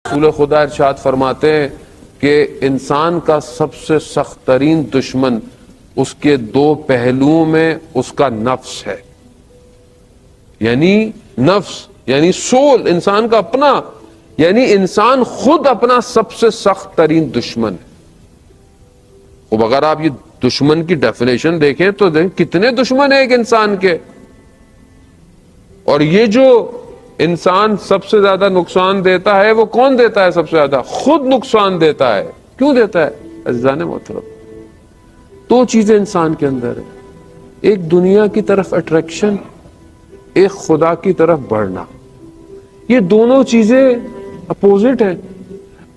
رسول خدا ارشاد فرماتے ہیں کہ انسان کا سب سے سخت ترین دشمن اس کے دو پہلوؤں میں اس کا نفس ہے. یعنی نفس یعنی سول، انسان کا اپنا، یعنی انسان خود اپنا سب سے سخت ترین دشمن ہے. اب اگر آپ یہ دشمن کی ڈیفینیشن دیکھیں تو کتنے دشمن ہیں ایک انسان کے. اور یہ جو انسان سب سے زیادہ نقصان دیتا ہے وہ کون دیتا ہے؟ سب سے زیادہ خود نقصان دیتا ہے. کیوں دیتا ہے؟ عزیزان محترم، دو چیزیں انسان کے اندر ہیں، ایک دنیا کی طرف اٹریکشن، ایک خدا کی طرف بڑھنا. یہ دونوں چیزیں اپوزٹ ہیں.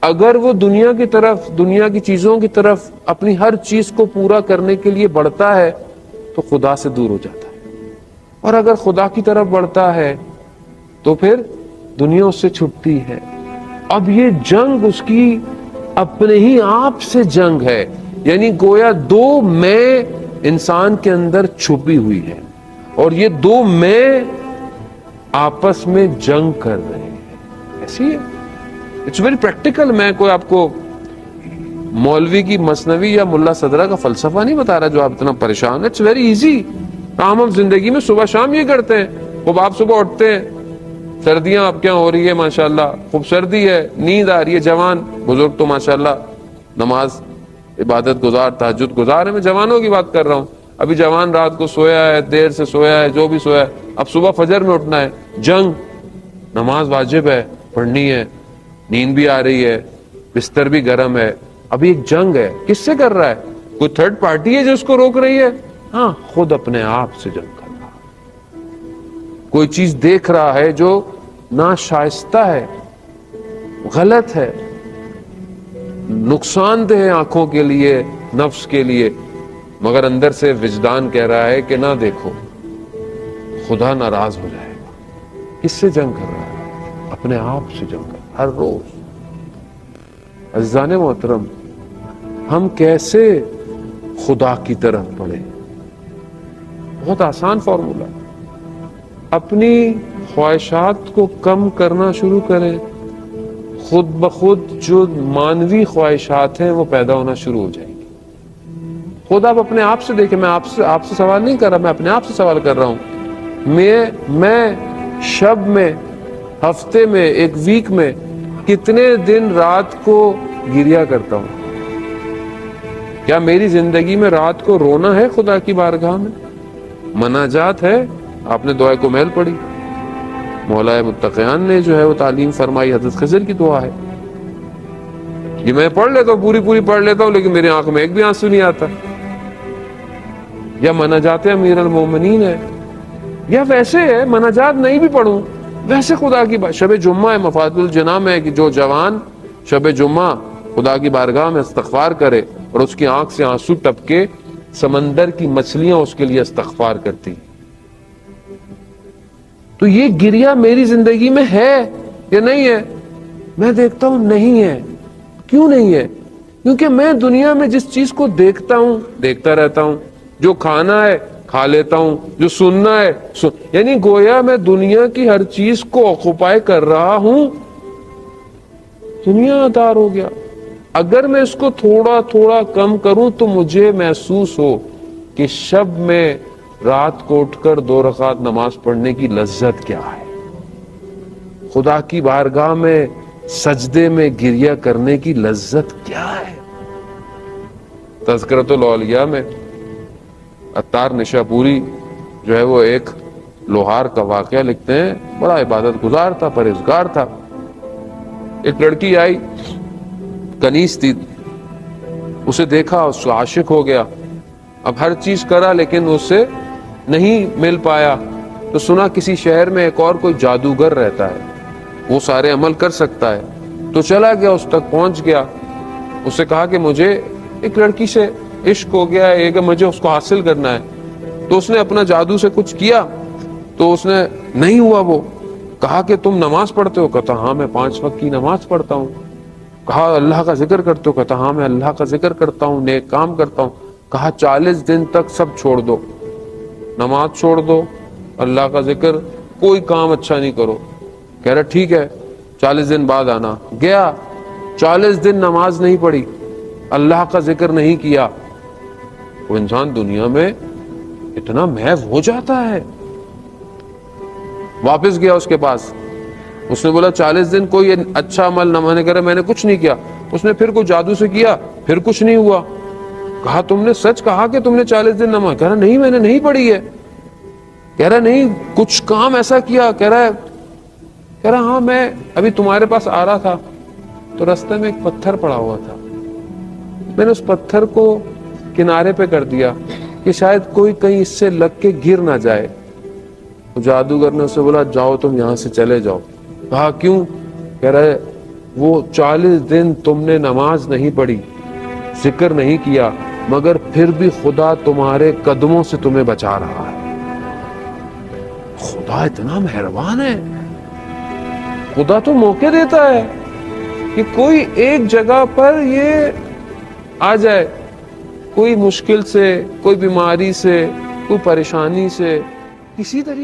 اگر وہ دنیا کی طرف، دنیا کی چیزوں کی طرف اپنی ہر چیز کو پورا کرنے کے لیے بڑھتا ہے تو خدا سے دور ہو جاتا ہے، اور اگر خدا کی طرف بڑھتا ہے تو پھر دنیا اس سے چھٹتی ہے. اب یہ جنگ اس کی اپنے ہی آپ سے جنگ ہے، یعنی گویا دو میں انسان کے اندر چھپی ہوئی ہے، اور یہ دو میں آپس میں جنگ کر رہے ہیں. ایسی ہے، اٹس ویری پریکٹیکل. میں کوئی آپ کو مولوی کی مثنوی یا ملا صدرہ کا فلسفہ نہیں بتا رہا جو آپ اتنا پریشان. It's very easy. کام ہم زندگی میں صبح شام یہ کرتے ہیں. خوب آپ صبح اٹھتے ہیں، سردیاں آپ کے یہاں ہو رہی ہے ماشاءاللہ، خوب سردی ہے، نیند آ رہی ہے. جوان بزرگ تو ماشاءاللہ نماز عبادت گزار، تہجد گزار ہے. میں جوانوں کی بات کر رہا ہوں. ابھی جوان رات کو سویا ہے، دیر سے سویا ہے، جو بھی سویا ہے، اب صبح فجر میں اٹھنا ہے. جنگ، نماز واجب ہے، پڑھنی ہے، نیند بھی آ رہی ہے، بستر بھی گرم ہے. ابھی ایک جنگ ہے. کس سے کر رہا ہے؟ کوئی تھرڈ پارٹی ہے جو اس کو روک رہی ہے؟ ہاں، خود اپنے آپ سے جنگ کر رہا ہے. کوئی چیز دیکھ رہا ہے جو ناشائستہ ہے، غلط ہے، نقصان دہ ہے آنکھوں کے لیے، نفس کے لیے، مگر اندر سے وجدان کہہ رہا ہے کہ نہ دیکھو، خدا ناراض ہو جائے گا. کس سے جنگ کر رہا ہے؟ اپنے آپ سے جنگ کر رہا ہے ہر روز. عزیزان محترم، ہم کیسے خدا کی طرف بڑھیں؟ بہت آسان فارمولا. اپنی خواہشات کو کم کرنا شروع کریں. خود بخود جو مانوی خواہشات ہیں وہ پیدا ہونا شروع ہو جائیں گی. خود آپ اپنے آپ سے دیکھیں. میں آپ سے سوال نہیں کر رہا، میں اپنے آپ سے سوال کر رہا ہوں. میں شب میں، ہفتے میں، ایک ویک میں کتنے دن رات کو گریا کرتا ہوں؟ کیا میری زندگی میں رات کو رونا ہے خدا کی بارگاہ میں؟ مناجات ہے؟ آپ نے دعائے کومیل پڑھی، مولا متقیان نے جو ہے وہ تعلیم فرمائی، حضرت خضر کی دعا ہے. یہ میں پڑھ لیتا ہوں، پوری پڑھ لیتا ہوں، لیکن میری آنکھ میں ایک بھی آنسو نہیں آتا. یا مناجات امیر المومنین ہے، یا ویسے ہے مناجات نہیں بھی پڑھوں ویسے خدا کی شب جمعہ ہے، مفاد الجناح میں کہ جو جوان شب جمعہ خدا کی بارگاہ میں استغفار کرے اور اس کی آنکھ سے آنسو ٹپکے، سمندر کی مچھلیاں اس کے لیے استغفار کرتی. تو یہ گریا میری زندگی میں ہے یا نہیں ہے؟ میں دیکھتا ہوں نہیں ہے. کیوں نہیں ہے؟ کیونکہ میں دنیا میں جس چیز کو دیکھتا ہوں دیکھتا رہتا ہوں. جو کھانا ہے کھا لیتا ہوں، جو سننا ہے یعنی گویا میں دنیا کی ہر چیز کو آکوپائی کر رہا ہوں. دنیا دار ہو گیا. اگر میں اس کو تھوڑا تھوڑا کم کروں تو مجھے محسوس ہو کہ شب میں رات کو اٹھ کر 2 رکعت نماز پڑھنے کی لذت کیا ہے، خدا کی بارگاہ میں سجدے میں گریہ کرنے کی لذت کیا ہے. تذکرۃ الاولیاء میں عطار نشاپوری جو ہے وہ ایک لوہار کا واقعہ لکھتے ہیں. بڑا عبادت گزار تھا، پرہیزگار تھا. ایک لڑکی آئی، کنیز تھی، اسے دیکھا، اس کو عاشق ہو گیا. اب ہر چیز کرا لیکن اس سے نہیں مل پایا. تو سنا کسی شہر میں ایک اور کوئی جادوگر رہتا ہے، وہ سارے عمل کر سکتا ہے. تو چلا گیا، اس تک پہنچ گیا. اس سے کہا کہ مجھے ایک لڑکی سے عشق ہو گیا ہے کہ مجھے اس کو حاصل کرنا ہے. تو اس نے اپنا جادو سے کچھ کیا تو اس نے نہیں ہوا. وہ کہا کہ تم نماز پڑھتے ہو؟ کہتا ہاں میں 5 وقت کی نماز پڑھتا ہوں. کہا اللہ کا ذکر کرتے ہو؟ کہتا ہاں میں اللہ کا ذکر کرتا ہوں، نیک کام کرتا ہوں. کہا 40 دن تک سب چھوڑ دو، نماز چھوڑ دو، اللہ کا ذکر، کوئی کام اچھا نہیں کرو. کہہ رہا ٹھیک ہے. 40 دن بعد آنا. گیا 40 دن نماز نہیں پڑھی, اللہ کا ذکر نہیں کیا. وہ انسان دنیا میں اتنا محو ہو جاتا ہے. واپس گیا اس کے پاس, اس نے بولا 40 دن کوئی اچھا عمل نہ, میں نے کچھ نہیں کیا. اس نے پھر کوئی جادو سے کیا, پھر کچھ نہیں ہوا. کہا تم نے سچ کہا کہ تم نے 40 دن نماز؟ کہہ رہا نہیں میں نے نہیں پڑھی ہے. کہہ رہا نہیں کچھ کام ایسا کیا؟ کہہ رہا ہاں میں ابھی تمہارے پاس آ رہا تھا تو رستے میں ایک پتھر پڑا ہوا تھا, میں نے اس پتھر کو کنارے پہ کر دیا کہ شاید کوئی کہیں اس سے لگ کے گر نہ جائے. جادوگر نے اسے بولا جاؤ تم یہاں سے چلے جاؤ. کہا کیوں؟ کہہ رہا ہے وہ 40 دن تم نے نماز نہیں پڑھی, ذکر نہیں کیا, مگر پھر بھی خدا تمہارے قدموں سے تمہیں بچا رہا ہے. خدا اتنا مہربان ہے. خدا تو موقع دیتا ہے کہ کوئی ایک جگہ پر یہ آ جائے, کوئی مشکل سے, کوئی بیماری سے, کوئی پریشانی سے, کسی طریقے